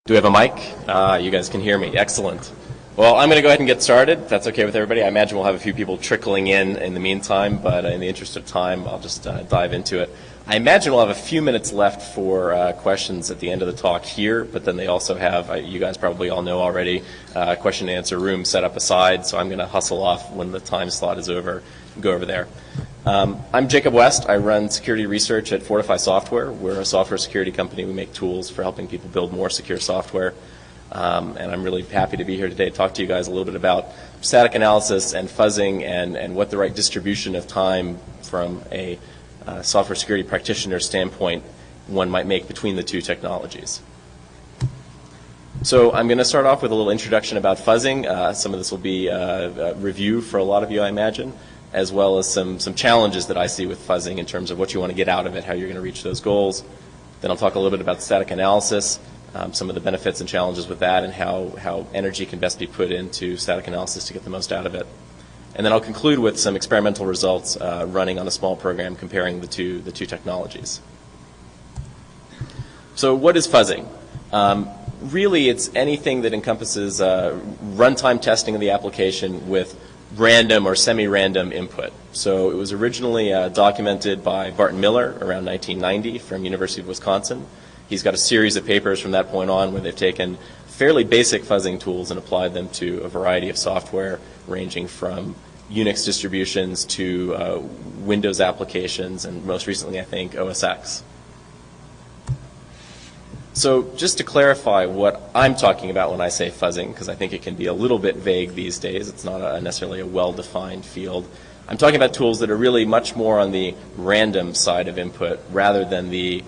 Do we have a mic? You guys can hear me. Excellent. Well, I'm going to go ahead and get started, if that's okay with everybody. I imagine we'll have a few people trickling in the meantime, but in the interest of time, I'll just dive into it. I imagine we'll have a few minutes left for questions at the end of the talk here, but then they also have, you guys probably all know already, question and answer room set up aside, so I'm going to hustle off when the time slot is over and go over there. I'm Jacob West. I run security research at Fortify Software. We're a software security company. We make tools for helping people build more secure software. And I'm really happy to be here today to talk to you guys a little bit about static analysis and fuzzing and what the right distribution of time from a software security practitioner standpoint one might make between the two technologies. So I'm going to start off with a little introduction about fuzzing. Some of this will be a review for a lot of you, I imagine, as well as some challenges that I see with fuzzing in terms of what you want to get out of it, how you're going to reach those goals. Then I'll talk a little bit about static analysis, some of the benefits and challenges with that, and how energy can best be put into static analysis to get the most out of it. And then I'll conclude with some experimental results running on a small program comparing the two technologies. So what is fuzzing? Really, it's anything that encompasses runtime testing of the application with random or semi-random input. So it was originally documented by Barton Miller around 1990 from University of Wisconsin. He's got a series of papers from that point on where they've taken fairly basic fuzzing tools and applied them to a variety of software ranging from Unix distributions to Windows applications and most recently, I think, OS X. So just to clarify what I'm talking about when I say fuzzing, because I think it can be a little bit vague these days. It's not necessarily a well-defined field. I'm talking about tools that are really much more on the random side of input rather than the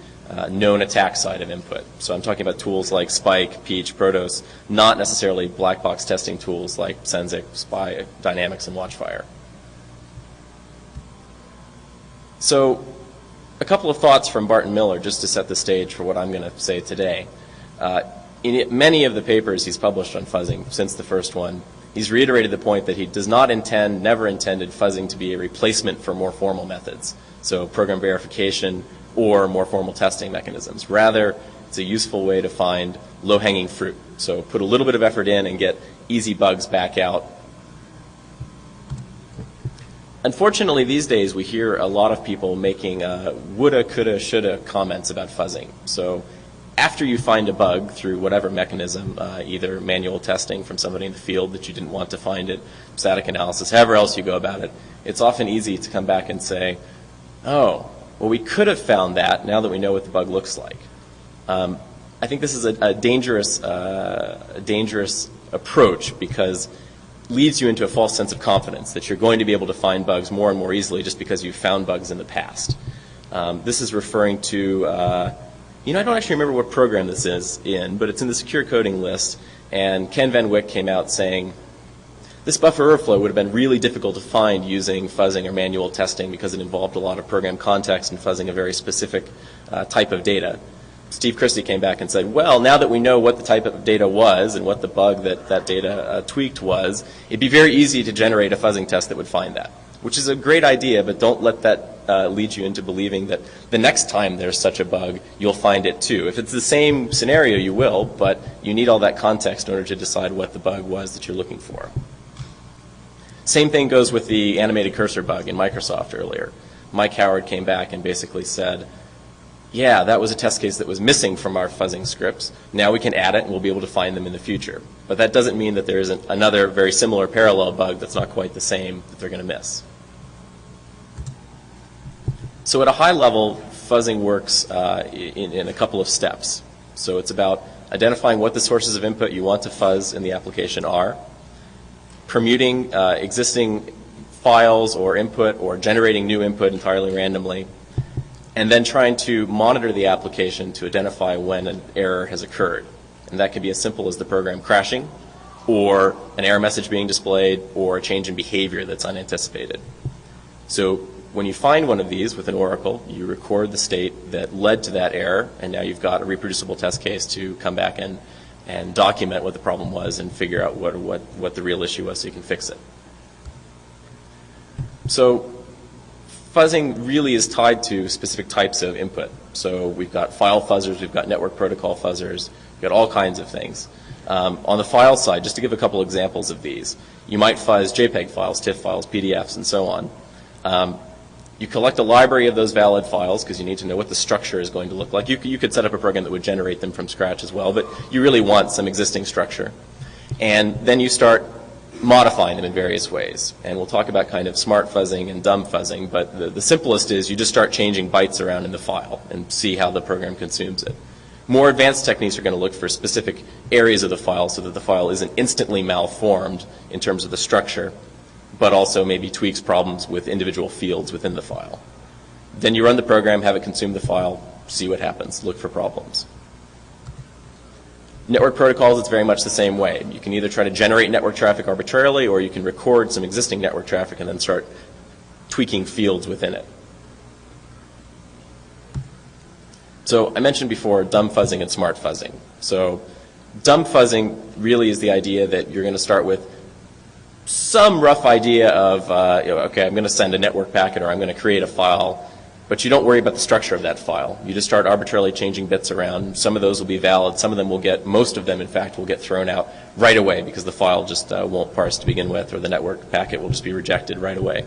known attack side of input. So I'm talking about tools like Spike, Peach, Protos, not necessarily black box testing tools like Sensic, Spy, Dynamics, and Watchfire. So a couple of thoughts from Barton Miller just to set the stage for what I'm going to say today. In many of the papers he's published on fuzzing since the first one, he's reiterated the point that he does not never intended fuzzing to be a replacement for more formal methods, so program verification or more formal testing mechanisms. Rather, it's a useful way to find low-hanging fruit. So put a little bit of effort in and get easy bugs back out. Unfortunately, these days we hear a lot of people making woulda, coulda, shoulda comments about fuzzing. So after you find a bug through whatever mechanism, either manual testing from somebody in the field that you didn't want to find it, static analysis, however else you go about it, it's often easy to come back and say, oh, well, we could have found that now that we know what the bug looks like. I think this is a dangerous approach because leads you into a false sense of confidence that you're going to be able to find bugs more and more easily just because you've found bugs in the past. This is referring to, I don't actually remember what program this is in, but it's in the secure coding list, and Ken Van Wyck came out saying, this buffer overflow would have been really difficult to find using fuzzing or manual testing because it involved a lot of program context and fuzzing a very specific type of data. Steve Christie came back and said, well, now that we know what the type of data was and what the bug that data tweaked was, it'd be very easy to generate a fuzzing test that would find that, which is a great idea, but don't let that lead you into believing that the next time there's such a bug, you'll find it too. If it's the same scenario, you will, but you need all that context in order to decide what the bug was that you're looking for. Same thing goes with the animated cursor bug in Microsoft earlier. Mike Howard came back and basically said, yeah, that was a test case that was missing from our fuzzing scripts. Now we can add it and we'll be able to find them in the future. But that doesn't mean that there isn't another very similar parallel bug that's not quite the same that they're going to miss. So at a high level, fuzzing works in a couple of steps. So it's about identifying what the sources of input you want to fuzz in the application are, permuting existing files or input or generating new input entirely randomly, and then trying to monitor the application to identify when an error has occurred. And that can be as simple as the program crashing, or an error message being displayed, or a change in behavior that's unanticipated. So when you find one of these with an oracle, you record the state that led to that error, and now you've got a reproducible test case to come back and document what the problem was and figure out what the real issue was so you can fix it. So fuzzing really is tied to specific types of input. So we've got file fuzzers, we've got network protocol fuzzers, we've got all kinds of things. On the file side, just to give a couple examples of these, you might fuzz JPEG files, TIFF files, PDFs, and so on. You collect a library of those valid files because you need to know what the structure is going to look like. You could set up a program that would generate them from scratch as well, but you really want some existing structure. And then you start modifying them in various ways. And we'll talk about kind of smart fuzzing and dumb fuzzing, but the simplest is you just start changing bytes around in the file and see how the program consumes it. More advanced techniques are going to look for specific areas of the file so that the file isn't instantly malformed in terms of the structure, but also maybe tweaks problems with individual fields within the file. Then you run the program, have it consume the file, see what happens, look for problems. Network protocols, it's very much the same way. You can either try to generate network traffic arbitrarily, or you can record some existing network traffic and then start tweaking fields within it. So I mentioned before dumb fuzzing and smart fuzzing. So dumb fuzzing really is the idea that you're going to start with some rough idea of, okay, I'm going to send a network packet or I'm going to create a file, but you don't worry about the structure of that file. You just start arbitrarily changing bits around. Some of those will be valid. Some of them will get, most of them, in fact, will get thrown out right away because the file just won't parse to begin with, or the network packet will just be rejected right away.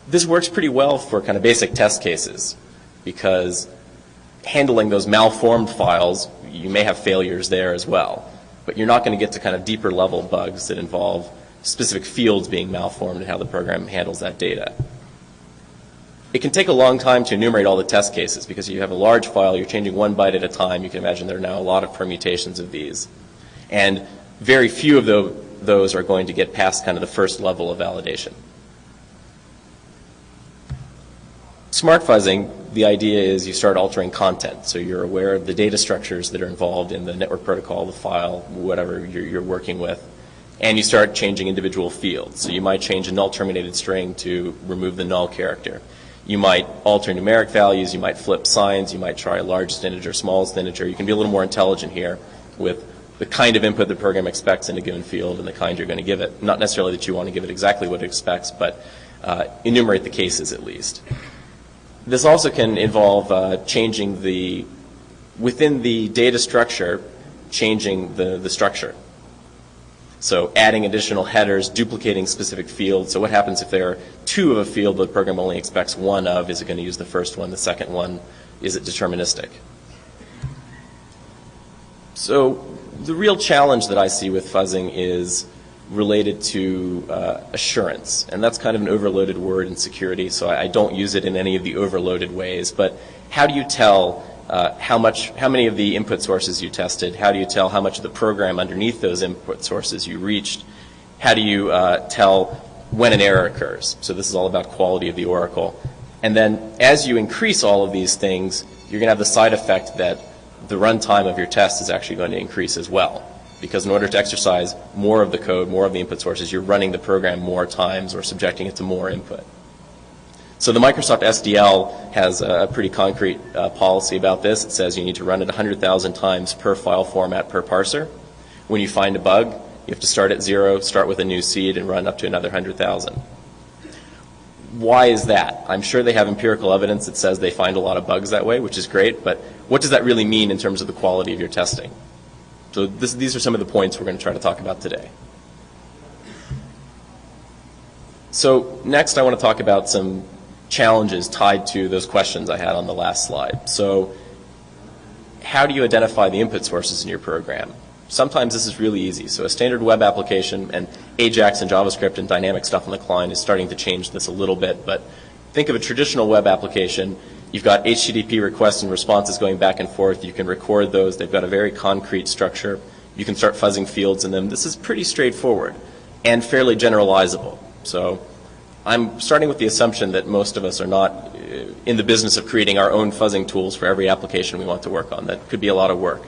This works pretty well for kind of basic test cases because handling those malformed files, you may have failures there as well. But you're not going to get to kind of deeper level bugs that involve specific fields being malformed and how the program handles that data. It can take a long time to enumerate all the test cases because you have a large file, you're changing one byte at a time. You can imagine there are now a lot of permutations of these. And very few of those are going to get past kind of the first level of validation. Smart fuzzing, the idea is you start altering content. So you're aware of the data structures that are involved in the network protocol, the file, whatever you're working with. And you start changing individual fields. So you might change a null terminated string to remove the null character. You might alter numeric values. You might flip signs. You might try largest integer, smallest integer. You can be a little more intelligent here with the kind of input the program expects in a given field and the kind you're going to give it. Not necessarily that you want to give it exactly what it expects, but enumerate the cases at least. This also can involve changing within the data structure, changing the structure. So adding additional headers, duplicating specific fields. So what happens if there are two of a field that the program only expects one of? Is it going to use the first one, the second one? Is it deterministic? So the real challenge that I see with fuzzing is related to assurance. And that's kind of an overloaded word in security, so I don't use it in any of the overloaded ways. But how do you tell how many of the input sources you tested? How do you tell how much of the program underneath those input sources you reached? How do you tell when an error occurs? So this is all about quality of the oracle. And then as you increase all of these things, you're going to have the side effect that the runtime of your test is actually going to increase as well. Because in order to exercise more of the code, more of the input sources, you're running the program more times or subjecting it to more input. So the Microsoft SDL has a pretty concrete policy about this. It says you need to run it 100,000 times per file format per parser. When you find a bug, you have to start at 0, start with a new seed, and run up to another 100,000. Why is that? I'm sure they have empirical evidence that says they find a lot of bugs that way, which is great, but what does that really mean in terms of the quality of your testing? So these are some of the points we're going to try to talk about today. So next I want to talk about some challenges tied to those questions I had on the last slide. So how do you identify the input sources in your program? Sometimes this is really easy. So a standard web application, and Ajax and JavaScript and dynamic stuff on the client is starting to change this a little bit, but think of a traditional web application. You've got HTTP requests and responses going back and forth. You can record those. They've got a very concrete structure. You can start fuzzing fields in them. This is pretty straightforward and fairly generalizable. So I'm starting with the assumption that most of us are not in the business of creating our own fuzzing tools for every application we want to work on. That could be a lot of work.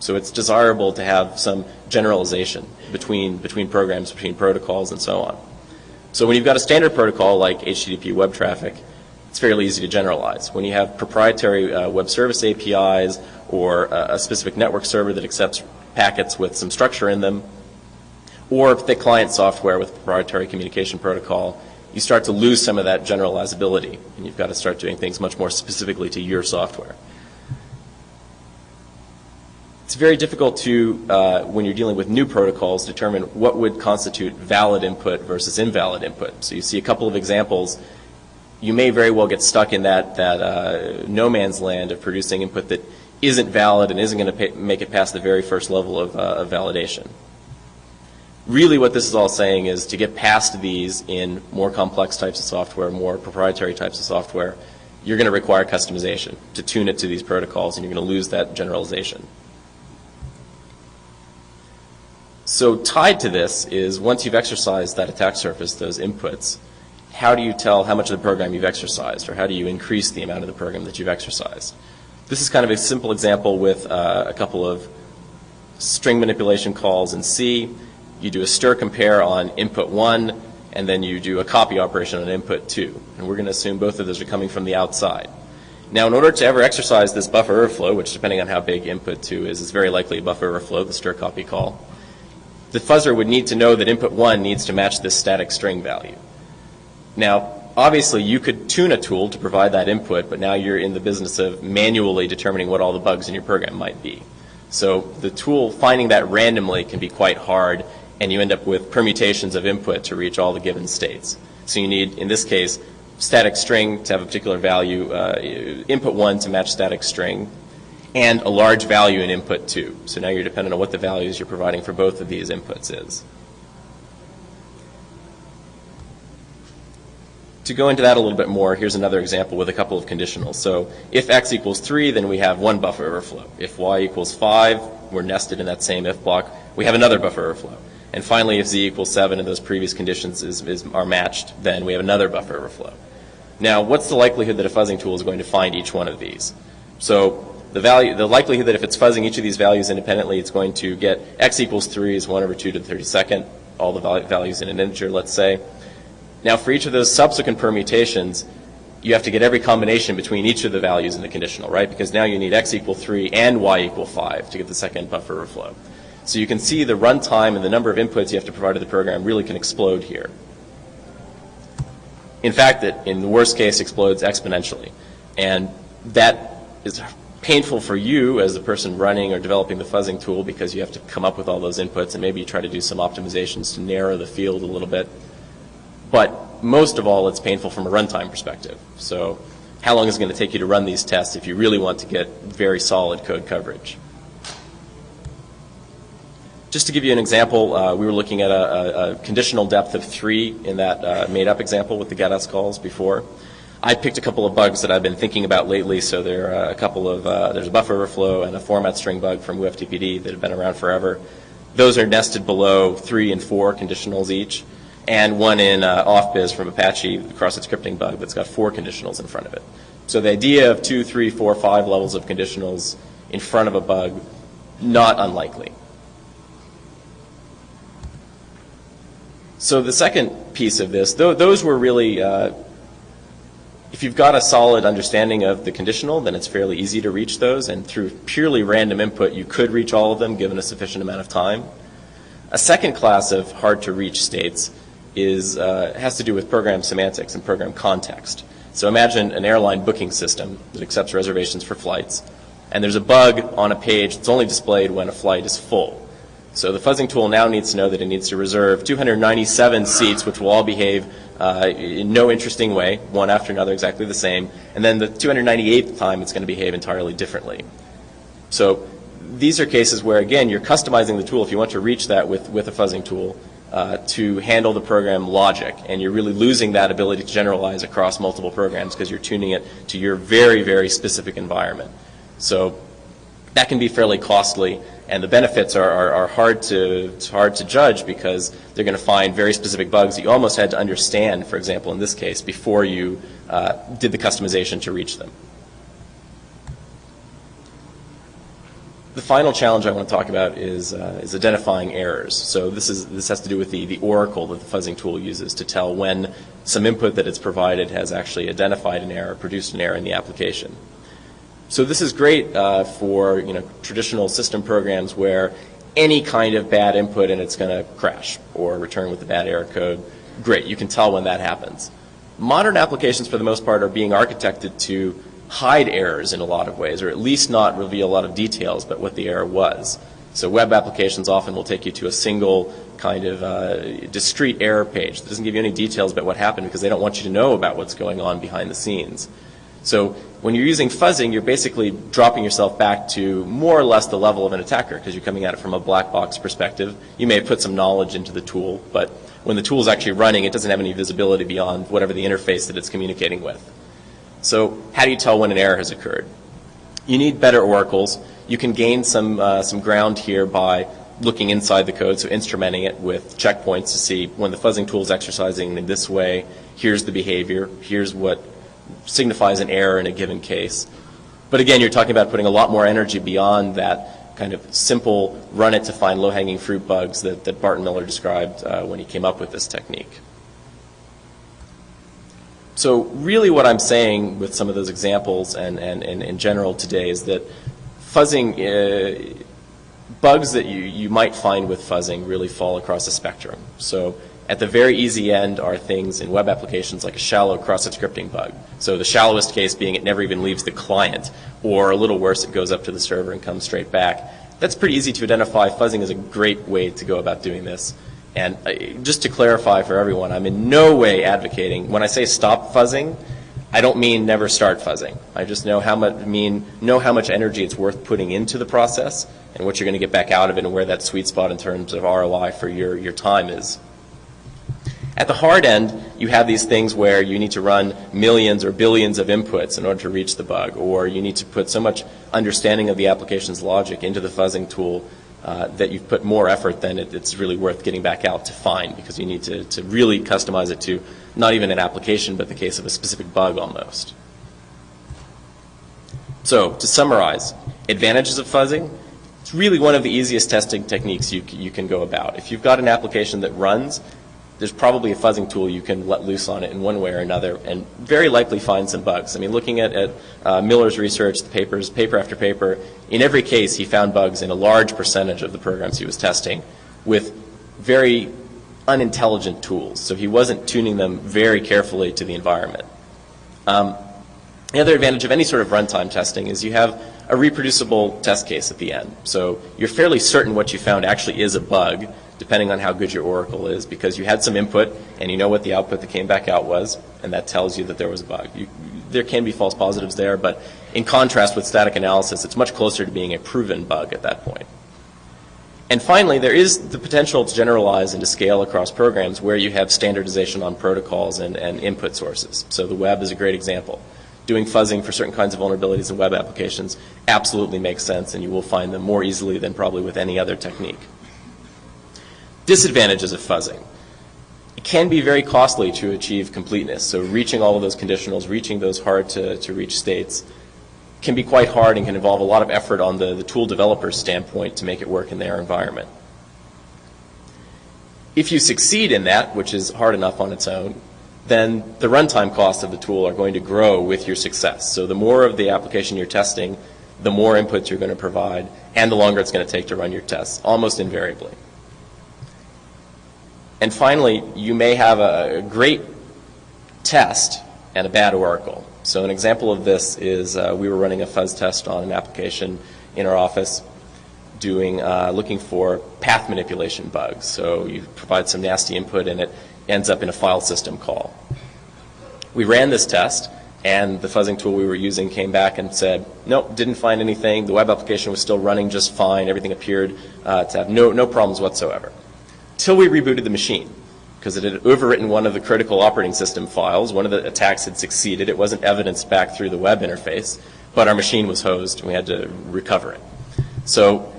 So it's desirable to have some generalization between programs, between protocols, and so on. So when you've got a standard protocol like HTTP web traffic, it's fairly easy to generalize. When you have proprietary web service APIs or a specific network server that accepts packets with some structure in them, or thick client software with proprietary communication protocol, you start to lose some of that generalizability, and you've got to start doing things much more specifically to your software. It's very difficult to, when you're dealing with new protocols, determine what would constitute valid input versus invalid input. So you see a couple of examples. You may very well get stuck in that no man's land of producing input that isn't valid and isn't going to make it past the very first level of validation. Really what this is all saying is to get past these in more complex types of software, more proprietary types of software, you're going to require customization to tune it to these protocols, and you're going to lose that generalization. So tied to this is once you've exercised that attack surface, those inputs, how do you tell how much of the program you've exercised, or how do you increase the amount of the program that you've exercised? This is kind of a simple example with a couple of string manipulation calls in C. You do a stir compare on input 1, and then you do a copy operation on input 2. And we're going to assume both of those are coming from the outside. Now, in order to ever exercise this buffer overflow, which depending on how big input 2 is very likely a buffer overflow, the stir copy call, the fuzzer would need to know that input 1 needs to match this static string value. Now, obviously, you could tune a tool to provide that input, but now you're in the business of manually determining what all the bugs in your program might be. So the tool finding that randomly can be quite hard, and you end up with permutations of input to reach all the given states. So you need, in this case, static string to have a particular value, input 1 to match static string, and a large value in input 2. So now you're dependent on what the values you're providing for both of these inputs is. To go into that a little bit more, here's another example with a couple of conditionals. So if x equals 3, then we have one buffer overflow. If y equals 5, we're nested in that same if block, we have another buffer overflow. And finally, if z equals 7 and those previous conditions are matched, then we have another buffer overflow. Now, what's the likelihood that a fuzzing tool is going to find each one of these? So the likelihood that if it's fuzzing each of these values independently, it's going to get x equals 3 is 1 over 2 to the 32nd, all the values in an integer, let's say. Now, for each of those subsequent permutations, you have to get every combination between each of the values in the conditional, right? Because now you need x equal 3 and y equal 5 to get the second buffer overflow. So you can see the runtime and the number of inputs you have to provide to the program really can explode here. In fact, it, in the worst case, explodes exponentially. And that is painful for you as the person running or developing the fuzzing tool because you have to come up with all those inputs and maybe you try to do some optimizations to narrow the field a little bit. But most of all, it's painful from a runtime perspective. So how long is it going to take you to run these tests if you really want to get very solid code coverage? Just to give you an example, we were looking at a conditional depth of 3 in that made-up example with the getUs calls before. I picked a couple of bugs that I've been thinking about lately. So there are a couple of, there's a buffer overflow and a format string bug from WFTPD that have been around forever. Those are nested below 3 and 4 conditionals each. And one in offbiz from Apache, the cross-site scripting bug that's got 4 conditionals in front of it. So the idea of 2, 3, 4, 5 levels of conditionals in front of a bug, not unlikely. So the second piece of this, those were really, if you've got a solid understanding of the conditional, then it's fairly easy to reach those. And through purely random input, you could reach all of them given a sufficient amount of time. A second class of hard-to-reach states has to do with program semantics and program context. So imagine an airline booking system that accepts reservations for flights, and there's a bug on a page that's only displayed when a flight is full. So the fuzzing tool now needs to know that it needs to reserve 297 seats, which will all behave in no interesting way, one after another exactly the same, and then the 298th time it's going to behave entirely differently. So these are cases where, again, you're customizing the tool if you want to reach that with a fuzzing tool to handle the program logic, and you're really losing that ability to generalize across multiple programs because you're tuning it to your very, very specific environment. So that can be fairly costly, and the benefits are hard to judge because they're going to find very specific bugs that you almost had to understand, for example, in this case, before you did the customization to reach them. The final challenge I want to talk about is identifying errors. So this has to do with the oracle that the fuzzing tool uses to tell when some input that it's provided has actually identified an error, produced an error in the application. So this is great for traditional system programs where any kind of bad input and it's going to crash or return with a bad error code. Great, you can tell when that happens. Modern applications, for the most part, are being architected to hide errors in a lot of ways, or at least not reveal a lot of details about what the error was. So web applications often will take you to a single kind of discrete error page that doesn't give you any details about what happened because they don't want you to know about what's going on behind the scenes. So when you're using fuzzing, you're basically dropping yourself back to more or less the level of an attacker because you're coming at it from a black box perspective. You may have put some knowledge into the tool, but when the tool is actually running, it doesn't have any visibility beyond whatever the interface that it's communicating with. So how do you tell when an error has occurred? You need better oracles. You can gain some ground here by looking inside the code, so instrumenting it with checkpoints to see when the fuzzing tool is exercising in this way, here's the behavior, here's what signifies an error in a given case. But again, you're talking about putting a lot more energy beyond that kind of simple run it to find low-hanging fruit bugs that Barton Miller described when he came up with this technique. So really what I'm saying with some of those examples and in general today is that fuzzing, bugs that you might find with fuzzing really fall across a spectrum. So at the very easy end are things in web applications like a shallow cross-scripting bug. So the shallowest case being it never even leaves the client, or a little worse, it goes up to the server and comes straight back. That's pretty easy to identify. Fuzzing is a great way to go about doing this. And just to clarify for everyone, I'm in no way advocating, when I say stop fuzzing, I don't mean never start fuzzing. I just know how much energy it's worth putting into the process and what you're going to get back out of it and where that sweet spot in terms of ROI for your time is. At the hard end, you have these things where you need to run millions or billions of inputs in order to reach the bug, or you need to put so much understanding of the application's logic into the fuzzing tool that you've put more effort than it's really worth getting back out to find, because you need to really customize it to not even an application, but the case of a specific bug almost. So to summarize, advantages of fuzzing, it's really one of the easiest testing techniques you can go about. If you've got an application that runs, there's probably a fuzzing tool you can let loose on it in one way or another and very likely find some bugs. I mean, looking at Miller's research, the paper after paper, in every case he found bugs in a large percentage of the programs he was testing with very unintelligent tools. So he wasn't tuning them very carefully to the environment. The other advantage of any sort of runtime testing is you have a reproducible test case at the end. So you're fairly certain what you found actually is a bug, depending on how good your oracle is, because you had some input and you know what the output that came back out was, and that tells you that there was a bug. There can be false positives there, but in contrast with static analysis, it's much closer to being a proven bug at that point. And finally, there is the potential to generalize and to scale across programs where you have standardization on protocols and input sources. So the web is a great example. Doing fuzzing for certain kinds of vulnerabilities in web applications absolutely makes sense, and you will find them more easily than probably with any other technique. Disadvantages of fuzzing. It can be very costly to achieve completeness. So reaching all of those conditionals, reaching those hard to reach states can be quite hard and can involve a lot of effort on the tool developer's standpoint to make it work in their environment. If you succeed in that, which is hard enough on its own, then the runtime costs of the tool are going to grow with your success. So the more of the application you're testing, the more inputs you're going to provide, and the longer it's going to take to run your tests, almost invariably. And finally, you may have a great test and a bad oracle. So an example of this is we were running a fuzz test on an application in our office looking for path manipulation bugs. So you provide some nasty input and it ends up in a file system call. We ran this test, and the fuzzing tool we were using came back and said, nope, didn't find anything. The web application was still running just fine. Everything appeared to have no problems whatsoever. Till we rebooted the machine, because it had overwritten one of the critical operating system files. One of the attacks had succeeded. It wasn't evidenced back through the web interface, but our machine was hosed, and we had to recover it. So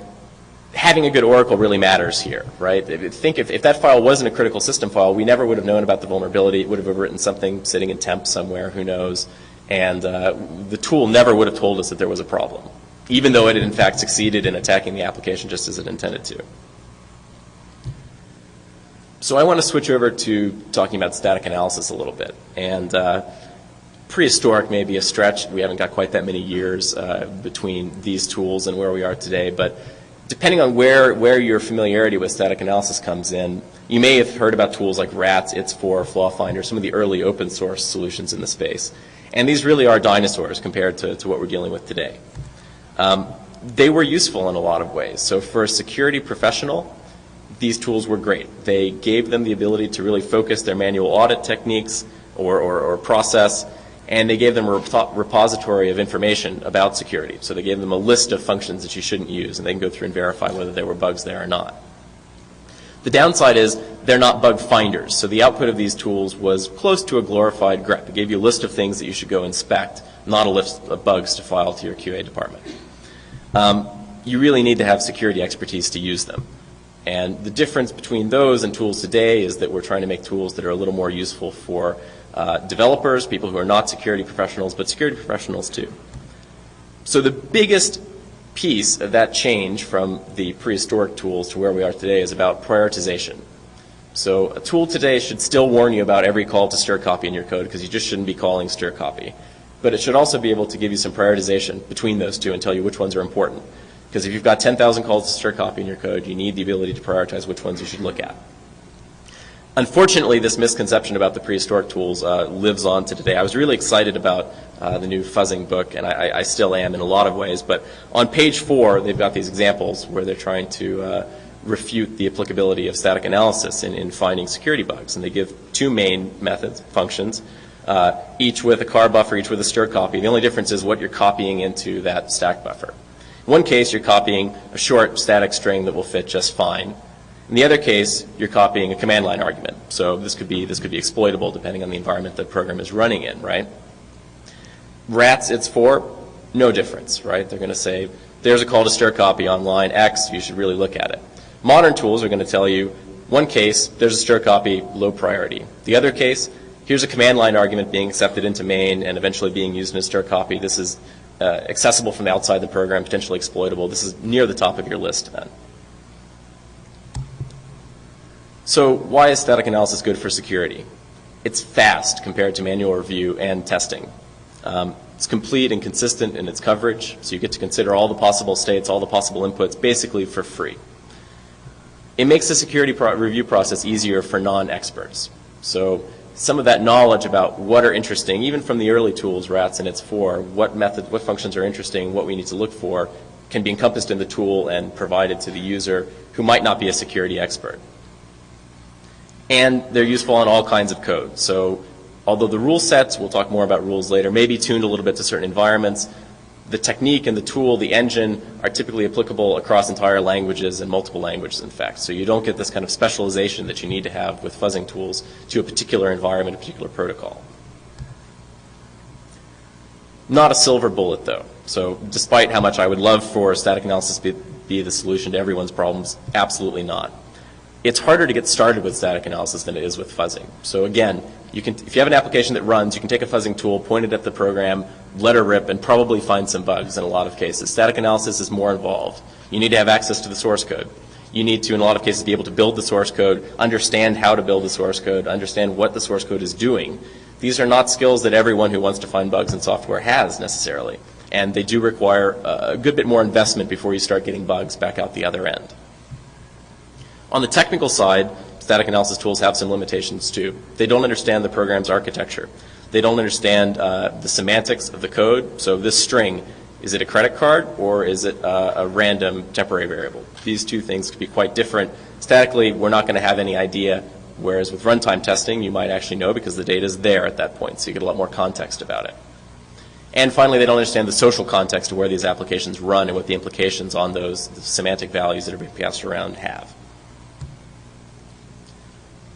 having a good oracle really matters here, right? Think if that file wasn't a critical system file, we never would have known about the vulnerability. It would have overwritten something sitting in temp somewhere, who knows, and the tool never would have told us that there was a problem, even though it had in fact succeeded in attacking the application just as it intended to. So I want to switch over to talking about static analysis a little bit. And prehistoric may be a stretch. We haven't got quite that many years between these tools and where we are today. But depending on where your familiarity with static analysis comes in, you may have heard about tools like RATS, ITS4, Flaw Finder, some of the early open source solutions in the space. And these really are dinosaurs compared to what we're dealing with today. They were useful in a lot of ways. So for a security professional, these tools were great. They gave them the ability to really focus their manual audit techniques or process, and they gave them a repository of information about security. So they gave them a list of functions that you shouldn't use, and they can go through and verify whether there were bugs there or not. The downside is they're not bug finders. So the output of these tools was close to a glorified grep. It gave you a list of things that you should go inspect, not a list of bugs to file to your QA department. You really need to have security expertise to use them. And the difference between those and tools today is that we're trying to make tools that are a little more useful for developers, people who are not security professionals, but security professionals too. So the biggest piece of that change from the prehistoric tools to where we are today is about prioritization. So a tool today should still warn you about every call to stir copy in your code, because you just shouldn't be calling stir copy. But it should also be able to give you some prioritization between those two and tell you which ones are important. Because if you've got 10,000 calls to stir copy in your code, you need the ability to prioritize which ones you should look at. Unfortunately, this misconception about the prehistoric tools lives on to today. I was really excited about the new fuzzing book, and I still am in a lot of ways. But on page 4, they've got these examples where they're trying to refute the applicability of static analysis in finding security bugs. And they give two main methods, functions, each with a car buffer, each with a stir copy. The only difference is what you're copying into that stack buffer. In one case, you're copying a short static string that will fit just fine. In the other case, you're copying a command line argument. So this could be exploitable depending on the environment the program is running in, right? Rats, it's for no difference, right? They're going to say, there's a call to stir copy on line X, you should really look at it. Modern tools are going to tell you, one case, there's a stir copy, low priority. The other case, here's a command line argument being accepted into main and eventually being used in a stir copy. This is accessible from outside the program, potentially exploitable. This is near the top of your list then. So why is static analysis good for security? It's fast compared to manual review and testing. It's complete and consistent in its coverage, so you get to consider all the possible states, all the possible inputs, basically for free. It makes the security review process easier for non-experts. So some of that knowledge about what are interesting, even from the early tools, RATS and its 4, what functions are interesting, what we need to look for, can be encompassed in the tool and provided to the user who might not be a security expert. And they're useful on all kinds of code. So although the rule sets, we'll talk more about rules later, may be tuned a little bit to certain environments, the technique and the tool, the engine, are typically applicable across entire languages and multiple languages, in fact. So you don't get this kind of specialization that you need to have with fuzzing tools to a particular environment, a particular protocol. Not a silver bullet, though. So despite how much I would love for static analysis to be the solution to everyone's problems, absolutely not. It's harder to get started with static analysis than it is with fuzzing. So again, if you have an application that runs, you can take a fuzzing tool, point it at the program, let her rip, and probably find some bugs in a lot of cases. Static analysis is more involved. You need to have access to the source code. You need to, in a lot of cases, be able to build the source code, understand how to build the source code, understand what the source code is doing. These are not skills that everyone who wants to find bugs in software has necessarily. And they do require a good bit more investment before you start getting bugs back out the other end. On the technical side, static analysis tools have some limitations too. They don't understand the program's architecture. They don't understand the semantics of the code. So this string, is it a credit card or is it a random temporary variable? These two things could be quite different. Statically, we're not going to have any idea, whereas with runtime testing, you might actually know because the data is there at that point, so you get a lot more context about it. And finally, they don't understand the social context of where these applications run and what the implications on those semantic values that are being passed around have.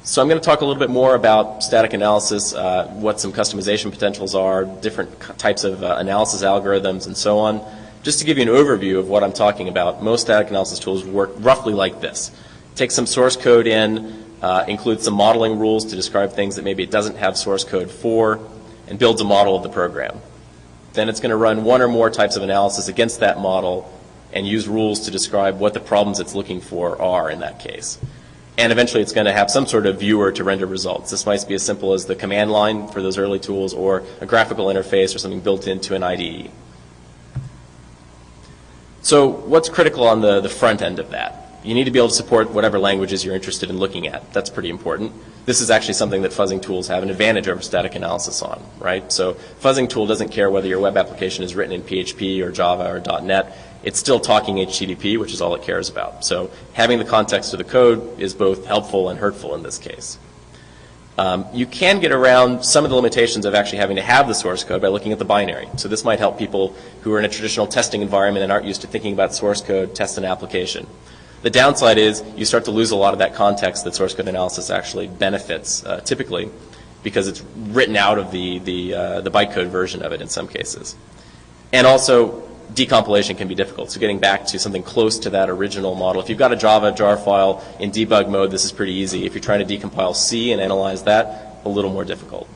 So I'm going to talk a little bit more about static analysis, what some customization potentials are, different types of analysis algorithms, and so on. Just to give you an overview of what I'm talking about, most static analysis tools work roughly like this. Take some source code in, include some modeling rules to describe things that maybe it doesn't have source code for, and builds a model of the program. Then it's going to run one or more types of analysis against that model and use rules to describe what the problems it's looking for are in that case. And eventually it's going to have some sort of viewer to render results. This might be as simple as the command line for those early tools or a graphical interface or something built into an IDE. So what's critical on the front end of that? You need to be able to support whatever languages you're interested in looking at. That's pretty important. this is actually something that fuzzing tools have an advantage over static analysis on, right? So fuzzing tool doesn't care whether your web application is written in PHP or Java or .NET. It's still talking HTTP, which is all it cares about. So having the context of the code is both helpful and hurtful in this case. You can get around some of the limitations of actually having to have the source code by looking at the binary. So this might help people who are in a traditional testing environment and aren't used to thinking about source code, test an application. The downside is you start to lose a lot of that context that source code analysis actually benefits, typically, because it's written out of the bytecode version of it in some cases. And also, decompilation can be difficult. So getting back to something close to that original model. If you've got a Java jar file in debug mode, this is pretty easy. If you're trying to decompile C and analyze that, a little more difficult.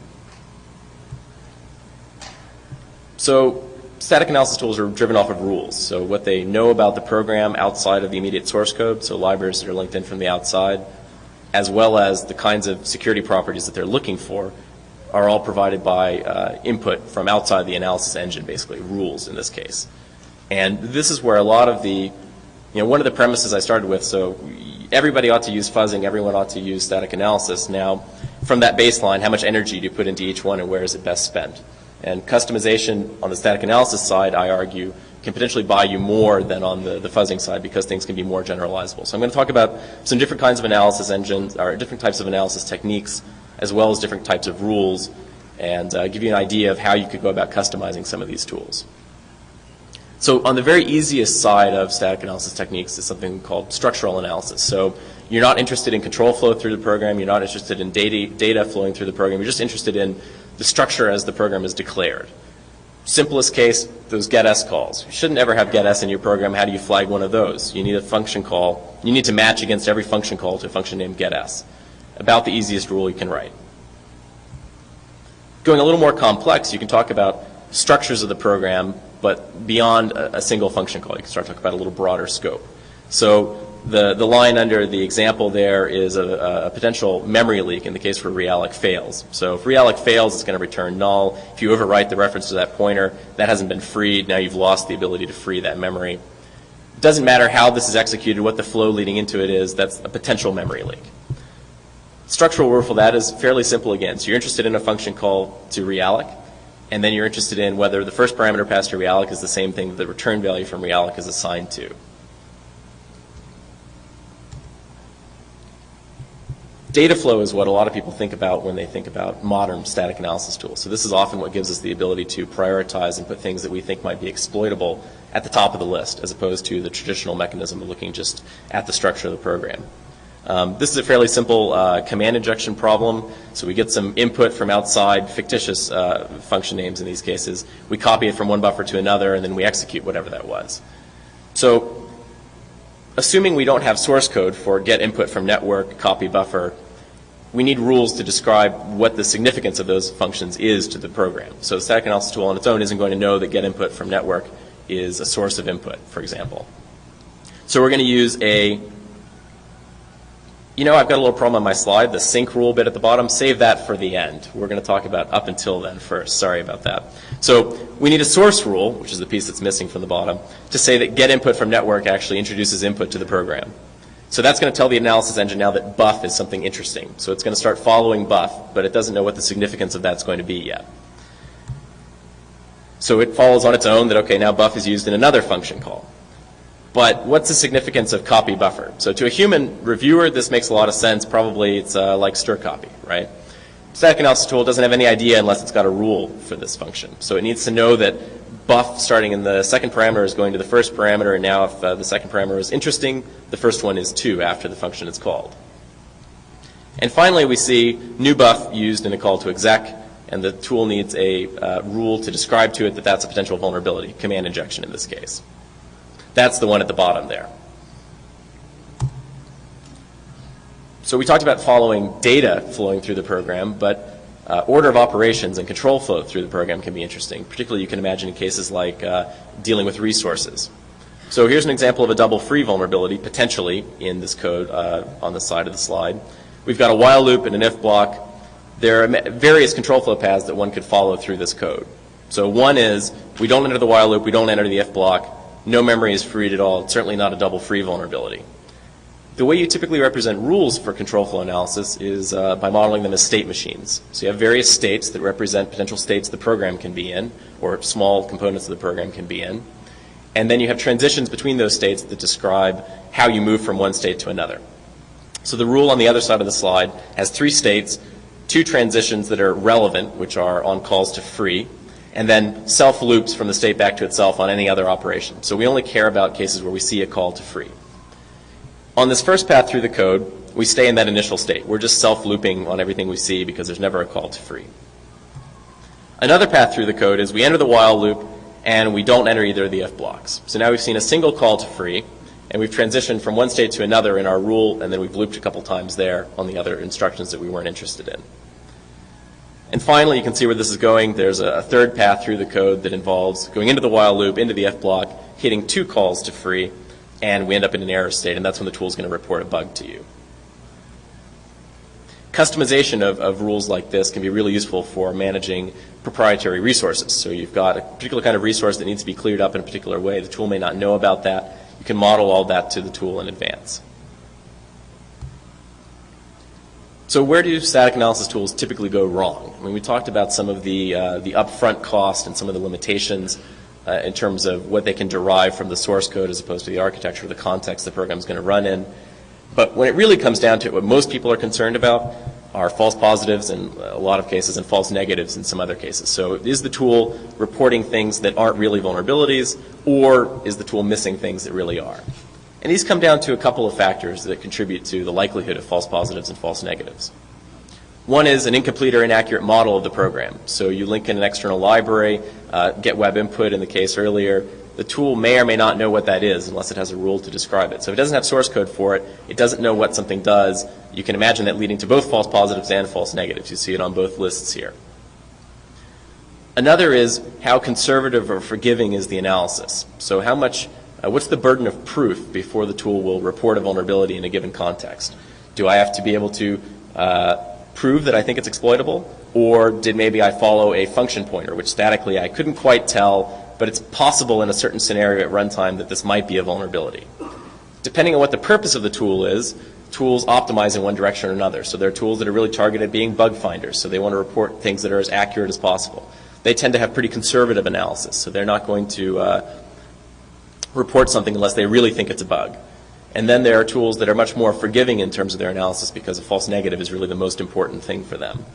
So static analysis tools are driven off of rules. So what they know about the program outside of the immediate source code, so libraries that are linked in from the outside, as well as the kinds of security properties that they're looking for, are all provided by input from outside the analysis engine, basically, rules in this case. And this is where a lot of the, one of the premises I started with, so everybody ought to use fuzzing, everyone ought to use static analysis. Now, from that baseline, how much energy do you put into each one and where is it best spent? And customization on the static analysis side, I argue, can potentially buy you more than on the fuzzing side because things can be more generalizable. So I'm going to talk about some different kinds of analysis engines, or different types of analysis techniques, as well as different types of rules, and give you an idea of how you could go about customizing some of these tools. So on the very easiest side of static analysis techniques is something called structural analysis. So you're not interested in control flow through the program, you're not interested in data flowing through the program, you're just interested in the structure as the program is declared. Simplest case, those getS calls. You shouldn't ever have getS in your program. How do you flag one of those? You need a function call. You need to match against every function call to a function named getS. About the easiest rule you can write. Going a little more complex, you can talk about structures of the program, but beyond a single function call. You can start talking about a little broader scope. So the line under the example there is a potential memory leak in the case where realloc fails. So if realloc fails, it's going to return null. If you overwrite the reference to that pointer, that hasn't been freed. Now you've lost the ability to free that memory. It doesn't matter how this is executed, what the flow leading into it is, that's a potential memory leak. Structural rule for that is fairly simple again. So you're interested in a function call to realloc, and then you're interested in whether the first parameter passed to realloc is the same thing that the return value from realloc is assigned to. Data flow is what a lot of people think about when they think about modern static analysis tools. So this is often what gives us the ability to prioritize and put things that we think might be exploitable at the top of the list, as opposed to the traditional mechanism of looking just at the structure of the program. This is a fairly simple command injection problem. So we get some input from outside, fictitious function names in these cases. We copy it from one buffer to another, and then we execute whatever that was. So assuming we don't have source code for get input from network, copy buffer, we need rules to describe what the significance of those functions is to the program. So the static analysis tool on its own isn't going to know that get input from network is a source of input, for example. So we're going to use I've got a little problem on my slide, the sync rule bit at the bottom. Save that for the end. We're going to talk about up until then first. Sorry about that. So we need a source rule, which is the piece that's missing from the bottom, to say that get input from network actually introduces input to the program. So that's going to tell the analysis engine now that buff is something interesting. So it's going to start following buff, but it doesn't know what the significance of that's going to be yet. So it follows on its own that, okay, now buff is used in another function call. But what's the significance of copy buffer? So to a human reviewer, this makes a lot of sense. Probably it's like stir copy, right? Static analysis tool doesn't have any idea unless it's got a rule for this function. So it needs to know that buff starting in the second parameter is going to the first parameter, and now if the second parameter is interesting, the first one is 2 after the function is called. And finally, we see new buff used in a call to exec, and the tool needs a rule to describe to it that that's a potential vulnerability, command injection in this case. That's the one at the bottom there. So we talked about following data flowing through the program, but order of operations and control flow through the program can be interesting. Particularly you can imagine in cases like dealing with resources. So here's an example of a double free vulnerability, potentially, in this code on the side of the slide. We've got a while loop and an if block. There are various control flow paths that one could follow through this code. So one is, we don't enter the while loop, we don't enter the if block, no memory is freed at all. It's certainly not a double free vulnerability. The way you typically represent rules for control flow analysis is by modeling them as state machines. So you have various states that represent potential states the program can be in, or small components of the program can be in. And then you have transitions between those states that describe how you move from one state to another. So the rule on the other side of the slide has 3 states, 2 transitions that are relevant, which are on calls to free, and then self loops from the state back to itself on any other operation. So we only care about cases where we see a call to free. On this first path through the code, we stay in that initial state. We're just self-looping on everything we see because there's never a call to free. Another path through the code is we enter the while loop and we don't enter either of the if blocks. So now we've seen a single call to free and we've transitioned from one state to another in our rule, and then we've looped a couple times there on the other instructions that we weren't interested in. And finally, you can see where this is going. There's a third path through the code that involves going into the while loop, into the if block, hitting 2 calls to free, and we end up in an error state, and that's when the tool is going to report a bug to you. Customization of rules like this can be really useful for managing proprietary resources. So you've got a particular kind of resource that needs to be cleared up in a particular way. The tool may not know about that. You can model all that to the tool in advance. So where do static analysis tools typically go wrong? I mean, we talked about some of the upfront cost and some of the limitations in terms of what they can derive from the source code as opposed to the architecture or the context the program is going to run in. But when it really comes down to it, what most people are concerned about are false positives in a lot of cases and false negatives in some other cases. So is the tool reporting things that aren't really vulnerabilities, or is the tool missing things that really are? And these come down to a couple of factors that contribute to the likelihood of false positives and false negatives. One is an incomplete or inaccurate model of the program. So you link in an external library, get web input in the case earlier. The tool may or may not know what that is unless it has a rule to describe it. So if it doesn't have source code for it, it doesn't know what something does. You can imagine that leading to both false positives and false negatives. You see it on both lists here. Another is how conservative or forgiving is the analysis. So how much, what's the burden of proof before the tool will report a vulnerability in a given context? Do I have to be able to prove that I think it's exploitable, or did maybe I follow a function pointer, which statically I couldn't quite tell, but it's possible in a certain scenario at runtime that this might be a vulnerability. Depending on what the purpose of the tool is, tools optimize in one direction or another. So there are tools that are really targeted at being bug finders, so they want to report things that are as accurate as possible. They tend to have pretty conservative analysis, so they're not going to report something unless they really think it's a bug. And then there are tools that are much more forgiving in terms of their analysis because a false negative is really the most important thing for them.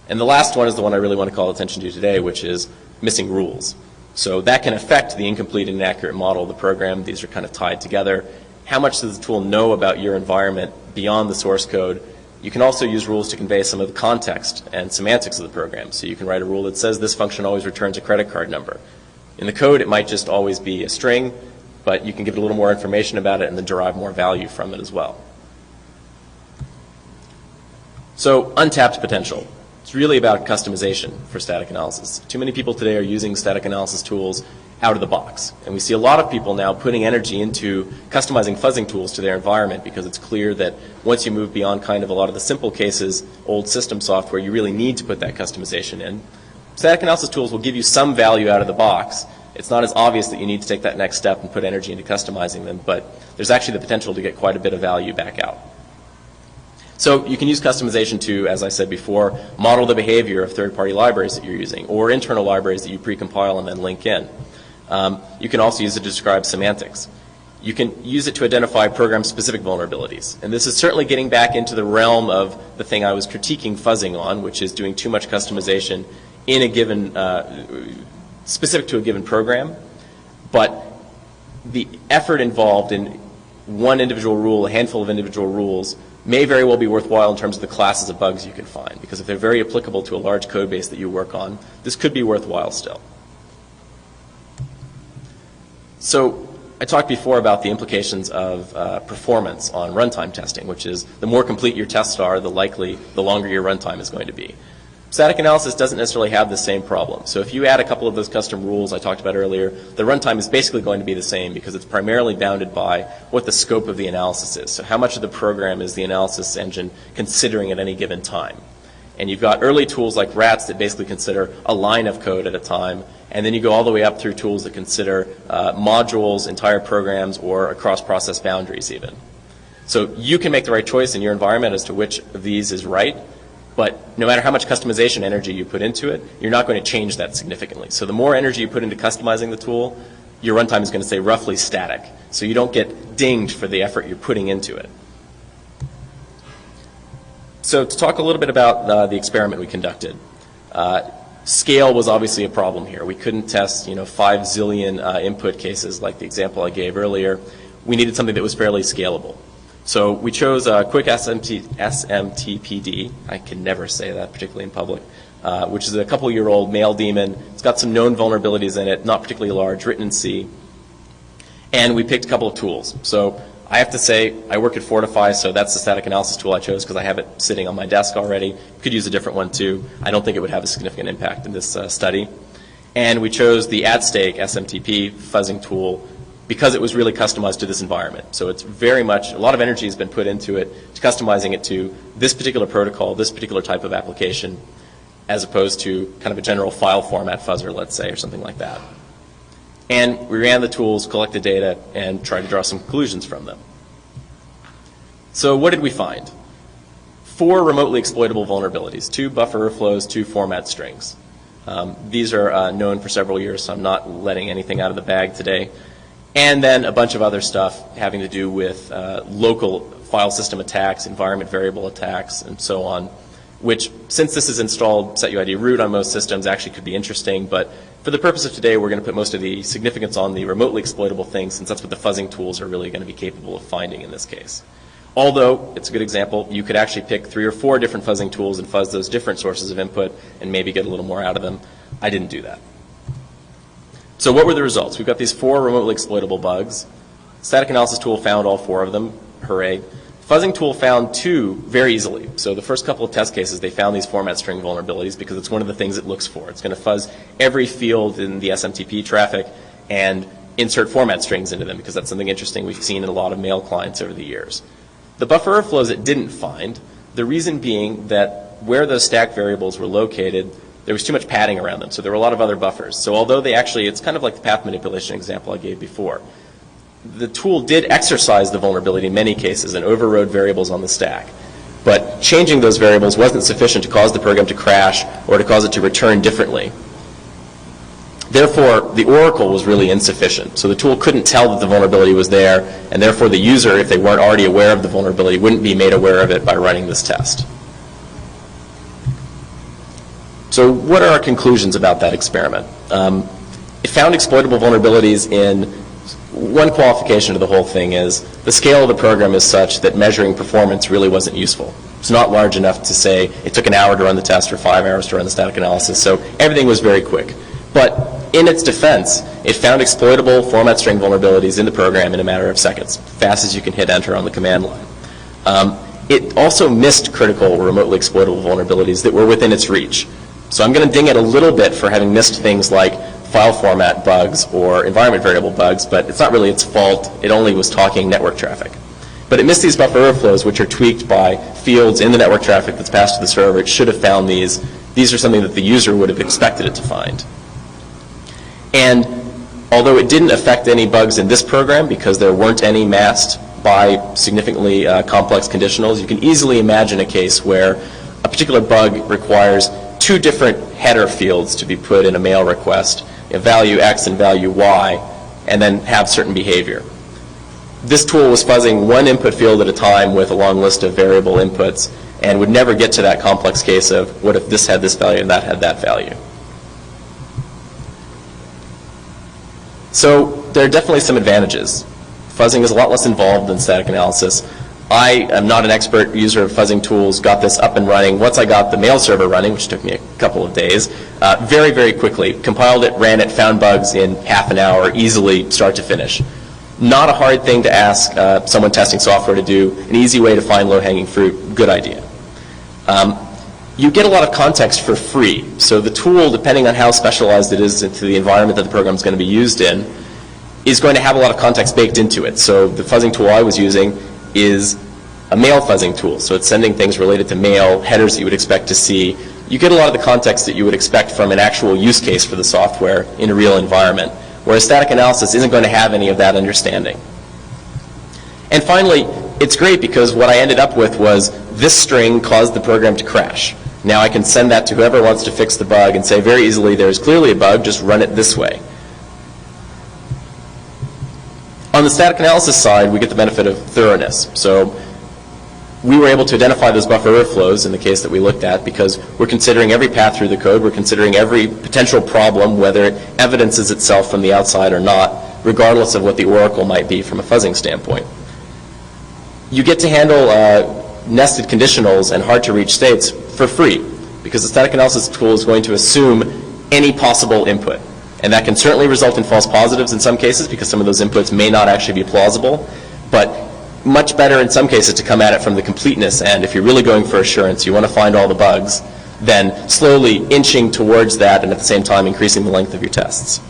And the last one is the one I really want to call attention to today, which is missing rules. So that can affect the incomplete and inaccurate model of the program. These are kind of tied together. How much does the tool know about your environment beyond the source code? You can also use rules to convey some of the context and semantics of the program. So you can write a rule that says this function always returns a credit card number. In the code, it might just always be a string, but you can give it a little more information about it and then derive more value from it as well. So untapped potential. It's really about customization for static analysis. Too many people today are using static analysis tools out of the box. And we see a lot of people now putting energy into customizing fuzzing tools to their environment because it's clear that once you move beyond kind of a lot of the simple cases, old system software, you really need to put that customization in. Static analysis tools will give you some value out of the box. It's not as obvious that you need to take that next step and put energy into customizing them, but there's actually the potential to get quite a bit of value back out. So you can use customization to, as I said before, model the behavior of third-party libraries that you're using or internal libraries that you precompile and then link in. You can also use it to describe semantics. You can use it to identify program-specific vulnerabilities. And this is certainly getting back into the realm of the thing I was critiquing fuzzing on, which is doing too much customization in a given, specific to a given program. But the effort involved in one individual rule, a handful of individual rules, may very well be worthwhile in terms of the classes of bugs you can find, because if they're very applicable to a large code base that you work on, this could be worthwhile still. So I talked before about the implications of performance on runtime testing, which is the more complete your tests are, the longer your runtime is going to be. Static analysis doesn't necessarily have the same problem. So if you add a couple of those custom rules I talked about earlier, the runtime is basically going to be the same because it's primarily bounded by what the scope of the analysis is. So how much of the program is the analysis engine considering at any given time? And you've got early tools like RATs that basically consider a line of code at a time, and then you go all the way up through tools that consider modules, entire programs, or across process boundaries even. So you can make the right choice in your environment as to which of these is right, but no matter how much customization energy you put into it, you're not going to change that significantly. So the more energy you put into customizing the tool, your runtime is going to stay roughly static. So you don't get dinged for the effort you're putting into it. So to talk a little bit about the experiment we conducted. Scale was obviously a problem here. We couldn't test 5 zillion input cases like the example I gave earlier. We needed something that was fairly scalable. So we chose a quick SMTPD. I can never say that, particularly in public, which is a couple-year-old male daemon. It's got some known vulnerabilities in it, not particularly large, written in C. And we picked a couple of tools. So I have to say, I work at Fortify, so that's the static analysis tool I chose because I have it sitting on my desk already. Could use a different one too. I don't think it would have a significant impact in this study. And we chose the at-stake SMTP fuzzing tool because it was really customized to this environment. So it's very much, a lot of energy has been put into it, to customizing it to this particular protocol, this particular type of application, as opposed to kind of a general file format fuzzer, let's say, or something like that. And we ran the tools, collected data, and tried to draw some conclusions from them. So what did we find? 4 remotely exploitable vulnerabilities, 2 buffer overflows, 2 format strings. These are known for several years, so I'm not letting anything out of the bag today. And then a bunch of other stuff having to do with local file system attacks, environment variable attacks, and so on, which, since this is installed setuid root on most systems, actually could be interesting. But for the purpose of today, we're going to put most of the significance on the remotely exploitable things, since that's what the fuzzing tools are really going to be capable of finding in this case. Although, it's a good example, you could actually pick 3 or 4 different fuzzing tools and fuzz those different sources of input and maybe get a little more out of them. I didn't do that. So what were the results? We've got these 4 remotely exploitable bugs. Static analysis tool found all 4 of them. Hooray. Fuzzing tool found 2 very easily. So the first couple of test cases, they found these format string vulnerabilities because it's one of the things it looks for. It's going to fuzz every field in the SMTP traffic and insert format strings into them because that's something interesting we've seen in a lot of mail clients over the years. The buffer overflows it didn't find, the reason being that where those stack variables were located, there was too much padding around them, so there were a lot of other buffers. So although they actually, it's kind of like the path manipulation example I gave before. The tool did exercise the vulnerability in many cases and overrode variables on the stack. But changing those variables wasn't sufficient to cause the program to crash or to cause it to return differently. Therefore, the oracle was really insufficient. So the tool couldn't tell that the vulnerability was there, and therefore the user, if they weren't already aware of the vulnerability, wouldn't be made aware of it by running this test. So what are our conclusions about that experiment? It found exploitable vulnerabilities in one qualification to the whole thing is the scale of the program is such that measuring performance really wasn't useful. It's not large enough to say it took an hour to run the test or 5 hours to run the static analysis, so everything was very quick. But in its defense, it found exploitable format string vulnerabilities in the program in a matter of seconds, fast as you can hit enter on the command line. It also missed critical remotely exploitable vulnerabilities that were within its reach. So I'm going to ding it a little bit for having missed things like file format bugs or environment variable bugs, but it's not really its fault. It only was talking network traffic. But it missed these buffer overflows, which are tweaked by fields in the network traffic that's passed to the server. It should have found these. These are something that the user would have expected it to find. And although it didn't affect any bugs in this program because there weren't any masked by significantly complex conditionals, you can easily imagine a case where a particular bug requires 2 different header fields to be put in a mail request, a value X and value Y, and then have certain behavior. This tool was fuzzing one input field at a time with a long list of variable inputs and would never get to that complex case of what if this had this value and that had that value. So there are definitely some advantages. Fuzzing is a lot less involved than static analysis. I am not an expert user of fuzzing tools, got this up and running. Once I got the mail server running, which took me a couple of days, very, very quickly. Compiled it, ran it, found bugs in half an hour, easily start to finish. Not a hard thing to ask someone testing software to do, an easy way to find low-hanging fruit, good idea. You get a lot of context for free. So the tool, depending on how specialized it is into the environment that the program is going to be used in, is going to have a lot of context baked into it. So the fuzzing tool I was using is a mail fuzzing tool. So it's sending things related to mail, headers that you would expect to see. You get a lot of the context that you would expect from an actual use case for the software in a real environment, whereas static analysis isn't going to have any of that understanding. And finally, it's great because what I ended up with was this string caused the program to crash. Now I can send that to whoever wants to fix the bug and say very easily, there's clearly a bug, just run it this way. On the static analysis side, we get the benefit of thoroughness. So we were able to identify those buffer overflows in the case that we looked at because we're considering every path through the code, we're considering every potential problem, whether it evidences itself from the outside or not, regardless of what the oracle might be from a fuzzing standpoint. You get to handle nested conditionals and hard-to-reach states for free because the static analysis tool is going to assume any possible input. And that can certainly result in false positives in some cases because some of those inputs may not actually be plausible, but much better in some cases to come at it from the completeness end. If you're really going for assurance, you want to find all the bugs, then slowly inching towards that and at the same time increasing the length of your tests.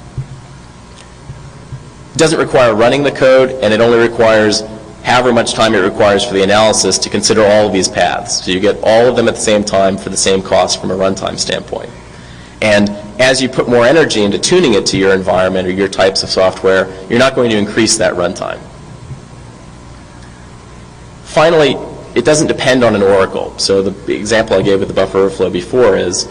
It doesn't require running the code, and it only requires however much time it requires for the analysis to consider all of these paths. So you get all of them at the same time for the same cost from a runtime standpoint. And as you put more energy into tuning it to your environment or your types of software, you're not going to increase that runtime. Finally, it doesn't depend on an oracle. So the example I gave with the buffer overflow before is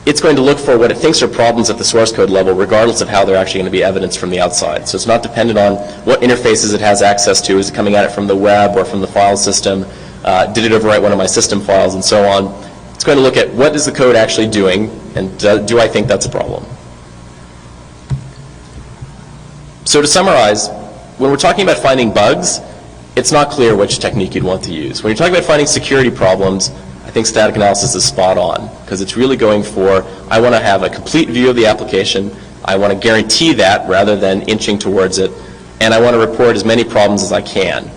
it's going to look for what it thinks are problems at the source code level regardless of how they're actually going to be evidenced from the outside. So it's not dependent on what interfaces it has access to. Is it coming at it from the web or from the file system? Did it overwrite one of my system files and so on? It's going to look at what is the code actually doing and do I think that's a problem? So to summarize, when we're talking about finding bugs, it's not clear which technique you'd want to use. When you're talking about finding security problems, I think static analysis is spot on because it's really going for, I want to have a complete view of the application, I want to guarantee that rather than inching towards it, and I want to report as many problems as I can.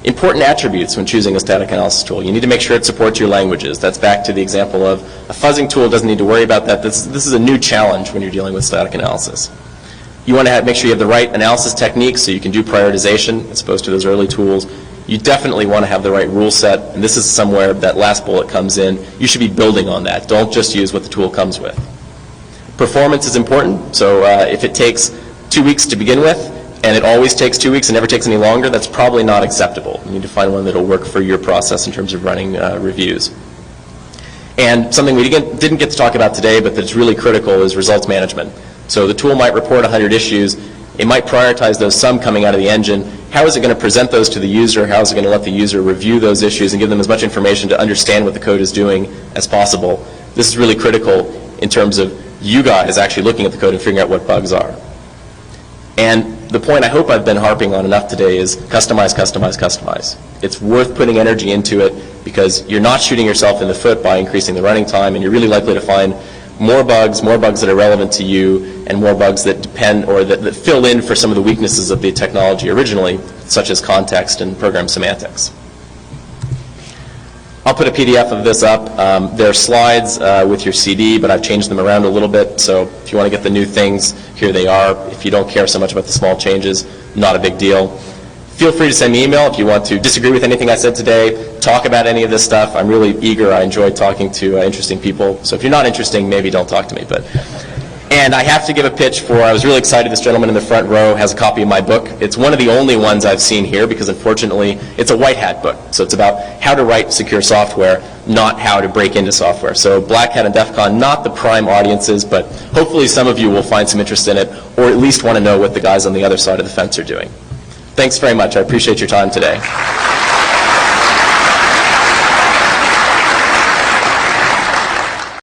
Important attributes when choosing a static analysis tool. You need to make sure it supports your languages. That's back to the example of a fuzzing tool doesn't need to worry about that. This is a new challenge when you're dealing with static analysis. You want to make sure you have the right analysis techniques so you can do prioritization as opposed to those early tools. You definitely want to have the right rule set, and this is somewhere that last bullet comes in. You should be building on that. Don't just use what the tool comes with. Performance is important, so if it takes 2 weeks to begin with, and it always takes 2 weeks and never takes any longer, that's probably not acceptable. You need to find one that will work for your process in terms of running reviews. And something we didn't get to talk about today, but that's really critical is results management. So the tool might report 100 issues. It might prioritize those some coming out of the engine. How is it going to present those to the user? How is it going to let the user review those issues and give them as much information to understand what the code is doing as possible? This is really critical in terms of you guys actually looking at the code and figuring out what bugs are. And the point I hope I've been harping on enough today is customize, customize, customize. It's worth putting energy into it because you're not shooting yourself in the foot by increasing the running time, and you're really likely to find more bugs that are relevant to you, and more bugs that depend or that fill in for some of the weaknesses of the technology originally, such as context and program semantics. I'll put a PDF of this up. There are slides with your CD, but I've changed them around a little bit, so if you want to get the new things, here they are. If you don't care so much about the small changes, not a big deal. Feel free to send me an email if you want to disagree with anything I said today, talk about any of this stuff. I'm really eager. I enjoy talking to interesting people. So if you're not interesting, maybe don't talk to me. And I have to give a pitch for, I was really excited, this gentleman in the front row has a copy of my book. It's one of the only ones I've seen here because unfortunately it's a white hat book. So it's about how to write secure software, not how to break into software. So Black Hat and DefCon, not the prime audiences, but hopefully some of you will find some interest in it or at least want to know what the guys on the other side of the fence are doing. Thanks very much. I appreciate your time today.